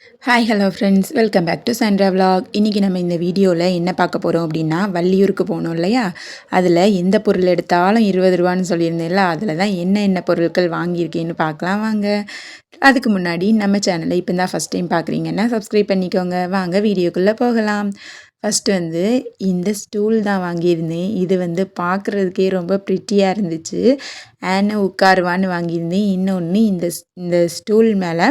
Hi hello friends, welcome back to Sandra vlog. இன்றைக்கி நம்ம இந்த வீடியோவில் என்ன பார்க்க போகிறோம் அப்படின்னா, வள்ளியூருக்கு போகணும் இல்லையா, அதில் எந்த பொருள் எடுத்தாலும் 20 ரூபான்னு சொல்லியிருந்தேன்ல, அதில் தான் என்ன பொருட்கள் வாங்கியிருக்கேன்னு பார்க்கலாம் வாங்க. அதுக்கு முன்னாடி நம்ம சேனலை இப்போ தான் ஃபஸ்ட் டைம் பார்க்குறீங்கன்னா சப்ஸ்கிரைப் பண்ணிக்கோங்க. வாங்க வீடியோக்குள்ளே போகலாம். ஃபஸ்ட்டு வந்து இந்த ஸ்டூல் தான் வாங்கியிருந்தேன். இது வந்து பார்க்குறதுக்கே ரொம்ப ப்ரிட்டியாக இருந்துச்சு. ஆன்னு உட்காருவான்னு வாங்கியிருந்தேன். இன்னொன்று இந்த ஸ்டூல் மேலே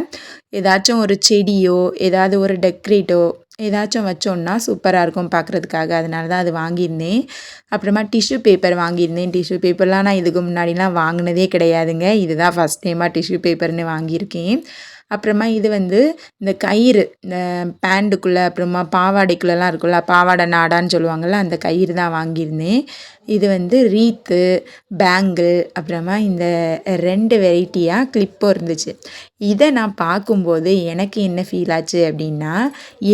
ஏதாச்சும் ஒரு செடியோ ஏதாவது ஒரு டெக்கரேட்டோ ஏதாச்சும் வச்சோன்னா சூப்பராக இருக்கும் பார்க்குறதுக்காக. அதனால தான் அது வாங்கியிருந்தேன். அப்புறமா டிஷ்யூ பேப்பர் வாங்கியிருந்தேன். டிஷ்யூ பேப்பர்லாம் நான் இதுக்கு முன்னாடிலாம் வாங்கினதே கிடையாதுங்க. இதுதான் ஃபஸ்ட் டைமாக டிஷ்யூ பேப்பர்னு வாங்கியிருக்கேன். அப்புறமா இது வந்து இந்த கயிறு, இந்த பேண்டுக்குள்ளே அப்புறமா பாவாடைக்குள்ளெலாம் இருக்குல்ல, பாவாடை நாடான்னு சொல்லுவாங்கள்ல, அந்த கயிறு தான் வாங்கியிருந்தேன். இது வந்து ரீத்து, பேங்கிள், அப்புறமா இந்த 2 வெரைட்டியாக கிளிப்பும் இருந்துச்சு. இதை நான் பார்க்கும்போது எனக்கு என்ன ஃபீல் ஆச்சு அப்படின்னா,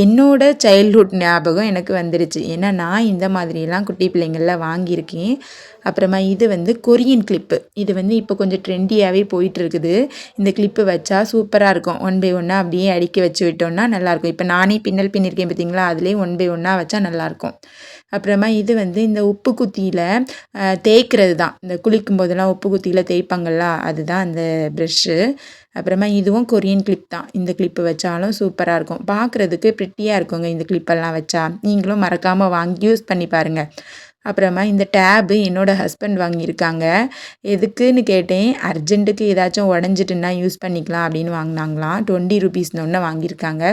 என்னோடய சைல்ட்ஹுட் ஞாபகம் எனக்கு வந்துடுச்சு. ஏன்னா நான் இந்த மாதிரியெல்லாம் குட்டி பிள்ளைங்களில் வாங்கியிருக்கேன். அப்புறமா இது வந்து கொரியன் கிளிப்பு. இது வந்து இப்போ கொஞ்சம் ட்ரெண்டியாகவே போயிட்டுருக்குது. இந்த கிளிப்பு வச்சா சூப்பராக இருக்கும். 1 பை 1 அப்படியே அடுக்கி வச்சு விட்டோம்னா நல்லாயிருக்கும். இப்போ நானே பின்னல் பின்னிருக்கேன் பார்த்தீங்களா, அதுலேயே 1 பை 1 வச்சா நல்லாயிருக்கும். அப்புறமா இது வந்து இந்த உப்பு குத்தியில் தேய்க்கிறது தான். இந்த குளிக்கும் போதெல்லாம் உப்பு குத்தியில் தேய்ப்பாங்கள்ல, அதுதான் அந்த ப்ரெஷ்ஷு. அப்புறமா இதுவும் கொரியன் கிளிப் தான். இந்த கிளிப்பு வச்சாலும் சூப்பராக இருக்கும். பார்க்குறதுக்கு ப்ரிட்டியாக இருக்குங்க இந்த கிளிப்பெல்லாம் வச்சா. நீங்களும் மறக்காமல் வாங்கி யூஸ் பண்ணி பாருங்கள். அப்புறமா இந்த டேபு என்னோடய ஹஸ்பண்ட் வாங்கியிருக்காங்க. எதுக்குன்னு கேட்டேன். அர்ஜென்ட்டுக்கு ஏதாச்சும் உடஞ்சிட்டுன்னா யூஸ் பண்ணிக்கலாம் அப்படின்னு வாங்கினாங்களாம். 20 ருபீஸ்னு ஒன்று வாங்கியிருக்காங்க.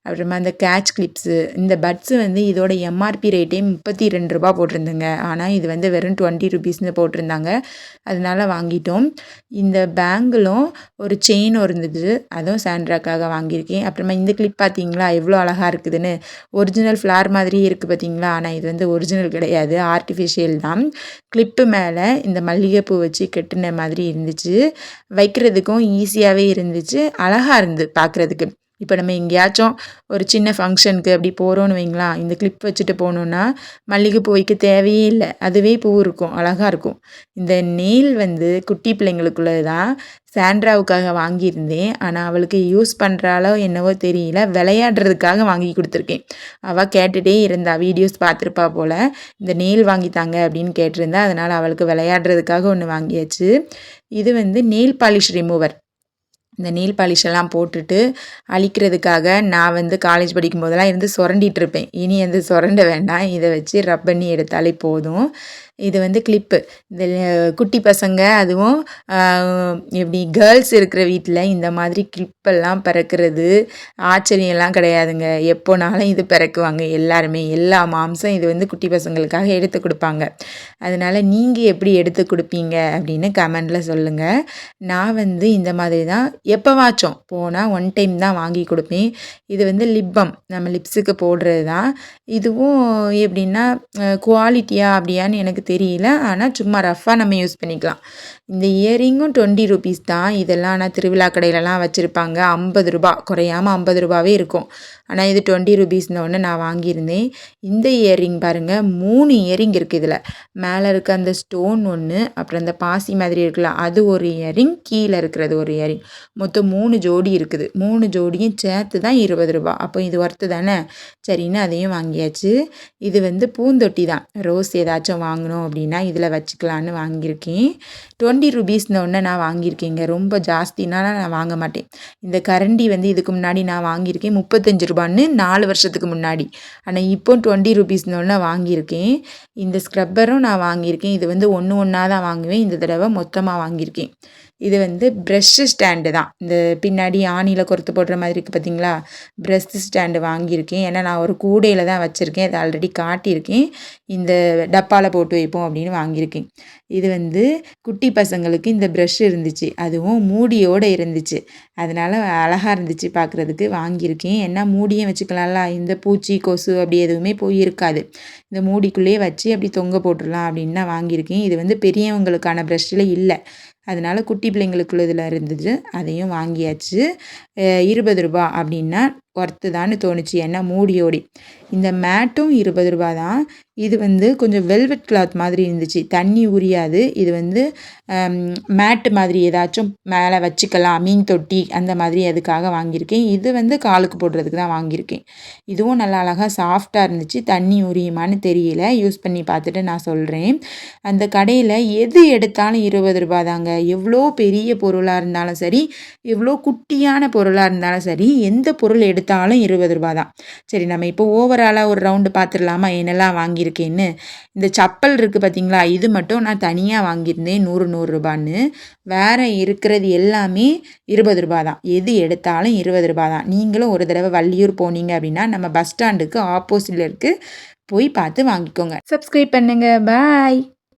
அப்புறமா இந்த கேட்ச் கிளிப்ஸு, இந்த பட்ஸு வந்து இதோட எம்ஆர்பி ரேட்டே 32 ரூபா போட்டிருந்துங்க. ஆனால் இது வந்து வெறும் 20 ருபீஸ்னு போட்டிருந்தாங்க. அதனால வாங்கிட்டோம். இந்த பேங்கிளும் ஒரு செயினும் இருந்தது. அதுவும் சாண்ட்ராக்காக வாங்கியிருக்கேன். அப்புறமா இந்த கிளிப் பார்த்தீங்களா எவ்வளோ அழகாக இருக்குதுன்னு. ஒரிஜினல் ஃப்ளார் மாதிரியே இருக்குது பார்த்தீங்களா. ஆனால் இது வந்து ஒரிஜினல் கிடையாது, ஆர்டிஃபிஷியல் தான். கிளிப்பு மேலே இந்த மல்லிகைப்பூ வச்சு கட்டின மாதிரி இருந்துச்சு. வைக்கிறதுக்கும் ஈஸியாகவே இருந்துச்சு. அழகாக இருந்து பார்க்குறதுக்கு. இப்போ நம்ம எங்கேயாச்சும் ஒரு சின்ன ஃபங்க்ஷனுக்கு அப்படி போகிறோன்னு வைங்களா, இந்த கிளிப் வச்சுட்டு போனோன்னா மல்லிகைப்பூ வைக்க தேவையே இல்லை, அதுவே பூ இருக்கும், அழகாக இருக்கும். இந்த நெயில் வந்து குட்டி பிள்ளைங்களுக்குள்ளது தான். சாண்ட்ராவுக்காக வாங்கியிருந்தேன். ஆனால் அவளுக்கு யூஸ் பண்ணுறாளோ என்னவோ தெரியல, விளையாடுறதுக்காக வாங்கி கொடுத்துருக்கேன். அவள் கேட்டுகிட்டே இருந்தா, வீடியோஸ் பார்த்துருப்பா போல். இந்த நெயில் வாங்கித்தாங்க அப்படின்னு கேட்டிருந்தா, அதனால் அவளுக்கு விளையாடுறதுக்காக ஒன்று வாங்கியாச்சு. இது வந்து நெயில் பாலிஷ் ரிமூவர். இந்த நெயில் பாலிஷெல்லாம் போட்டுட்டு அழிக்கிறதுக்காக நான் வந்து காலேஜ் படிக்கும் போதெல்லாம் இருந்து சுரண்டிகிட்டு இருப்பேன். இனி வந்து சுரண்ட வேண்டாம், இதை வச்சு ரப் பண்ணி எடுத்தாலே போதும். இது வந்து கிளிப்பு. இந்த குட்டி பசங்க, அதுவும் எப்படி கேர்ள்ஸ் இருக்கிற வீட்டில் இந்த மாதிரி கிளிப்பெல்லாம் பிறக்கிறது ஆச்சரியம்லாம் கிடையாதுங்க. எப்போனாலும் இது பிறக்குவாங்க எல்லாருமே. எல்லா மாம்ஸும் இது வந்து குட்டி பசங்களுக்காக எடுத்து கொடுப்பாங்க. அதனால் நீங்கள் எப்படி எடுத்து கொடுப்பீங்க அப்படின்னு கமெண்டில் சொல்லுங்கள். நான் வந்து இந்த மாதிரி தான் எப்போவாச்சும் போனால் 1 டைம் தான் வாங்கி கொடுப்பேன். இது வந்து லிப்பம், நம்ம லிப்ஸுக்கு போடுறது தான். இதுவும் எப்படின்னா குவாலிட்டியா அப்படியான்னு எனக்கு தெரியல. ஆனால் சும்மா ரஃப்பாக நம்ம யூஸ் பண்ணிக்கலாம். இந்த இயரிங்கும் 20 ருபீஸ் தான். இதெல்லாம் ஆனால் திருவிழா கடையிலலாம் வச்சுருப்பாங்க 50 ரூபா, குறையாமல் 50 ரூபாவே இருக்கும். ஆனால் இது 20 ருபீஸ்னு ஒன்று நான் வாங்கியிருந்தேன். இந்த இயரிங் பாருங்கள், 3 இயரிங் இருக்குது இதில். மேலே இருக்க அந்த ஸ்டோன் ஒன்று, அப்புறம் அந்த பாசி மாதிரி இருக்குல்ல அது ஒரு இயரிங், கீழே இருக்கிறது ஒரு இயரிங். மொத்தம் 3 ஜோடி இருக்குது. 3 ஜோடியும் சேர்த்து தான் 20 ரூபா. அப்போ இது ஒர்த்து தானே, சரின்னு அதையும் வாங்கியாச்சு. இது வந்து பூந்தொட்டி தான். ரோஸ் ஏதாச்சும் வாங்கணும் அப்படின்னா இதில் வச்சுக்கலான்னு வாங்கியிருக்கேன். 20 ருபீஸ்னு ஒன்று நான் வாங்கியிருக்கேங்க. ரொம்ப ஜாஸ்தினால நான் வாங்க மாட்டேன். இந்த கரண்டி வந்து இதுக்கு முன்னாடி நான் வாங்கியிருக்கேன் 35 ரூபான்னு 4 வருஷத்துக்கு முன்னாடி. ஆனால் இப்போ 20 ருபீஸ்னு ஒன்று வாங்கியிருக்கேன். இந்த ஸ்க்ரப்பரும் நான் வாங்கியிருக்கேன். இது வந்து ஒன்று ஒன்றா தான் வாங்குவேன். இந்த தடவை மொத்தமாக வாங்கியிருக்கேன். இது வந்து ப்ரெஷ்ஷு ஸ்டாண்டு தான். இந்த பின்னாடி ஆணியில் கொறுத்து போடுற மாதிரி இருக்குது பார்த்தீங்களா, ப்ரெஷ் ஸ்டாண்டு வாங்கியிருக்கேன். ஏன்னா நான் ஒரு கூடையில் தான் வச்சுருக்கேன். அதை ஆல்ரெடி காட்டியிருக்கேன். இந்த டப்பாவில் போட்டு வைப்போம் அப்படின்னு வாங்கியிருக்கேன். இது வந்து குட்டி பசங்களுக்கு இந்த ப்ரெஷ் இருந்துச்சு, அதுவும் மூடியோடு இருந்துச்சு. அதனால் அழகாக இருந்துச்சு பார்க்குறதுக்கு, வாங்கியிருக்கேன். ஏன்னா மூடியும் வச்சுக்கலாம்ல, இந்த பூச்சி கொசு அப்படி எதுவுமே போய் இருக்காது. இந்த மூடிக்குள்ளேயே வச்சு அப்படி தொங்க போட்டுடலாம் அப்படின்னு தான் வாங்கியிருக்கேன். இது வந்து பெரியவங்களுக்கான ப்ரெஷ்ஷில் இல்லை, அதனால் குட்டி பிள்ளைங்களுக்குள்ள இதில் இருந்துச்சு, அதையும் வாங்கியாச்சு. 20 ரூபா அப்படின்னா ஒர்த்து தான்னு தோணுச்சு. ஏன்னா மூடியோடி. இந்த மேட்டும் ரூ. 20 தான். இது வந்து கொஞ்சம் வெல்வெட் கிளாத் மாதிரி இருந்துச்சு. தண்ணி உரியாது. இது வந்து மேட்டு மாதிரி ஏதாச்சும் மேலே வச்சுக்கலாம். மீன் தொட்டி அந்த மாதிரி அதுக்காக வாங்கியிருக்கேன். இது வந்து காலுக்கு போடுறதுக்கு தான் வாங்கியிருக்கேன். இதுவும் நல்லா அழகா சாஃப்டாக இருந்துச்சு. தண்ணி உரியுமான்னு தெரியல. யூஸ் பண்ணி பார்த்துட்டு நான் சொல்கிறேன். அந்த கடையில் எது எடுத்தாலும் ரூ. 20 தாங்க. எவ்வளோ பெரிய பொருளாக இருந்தாலும் சரி, எவ்வளோ குட்டியான பொருளாக இருந்தாலும் சரி, எந்த பொருள் எடுத்தாலும் ரூ. 20 தான். சரி, நம்ம இப்போ ஓவராலாக ஒரு ரவுண்டு பார்த்துடலாமா என்னெல்லாம் வாங்கியிருக்கேன்னு. இந்த சப்பல் இருக்குது பார்த்தீங்களா, இது மட்டும் நான் தனியாக வாங்கியிருந்தேன் 100 ரூபான்னு. வேறு இருக்கிறது எல்லாமே ரூ. 20 தான். எது எடுத்தாலும் ரூ. 20 தான். நீங்களும் ஒரு தடவை வள்ளியூர் போனீங்க அப்படின்னா நம்ம பஸ் ஸ்டாண்டுக்கு ஆப்போசிட்டில் இருக்குது, போய் பார்த்து வாங்கிக்கோங்க. சப்ஸ்கிரைப் பண்ணுங்கள். பாய்.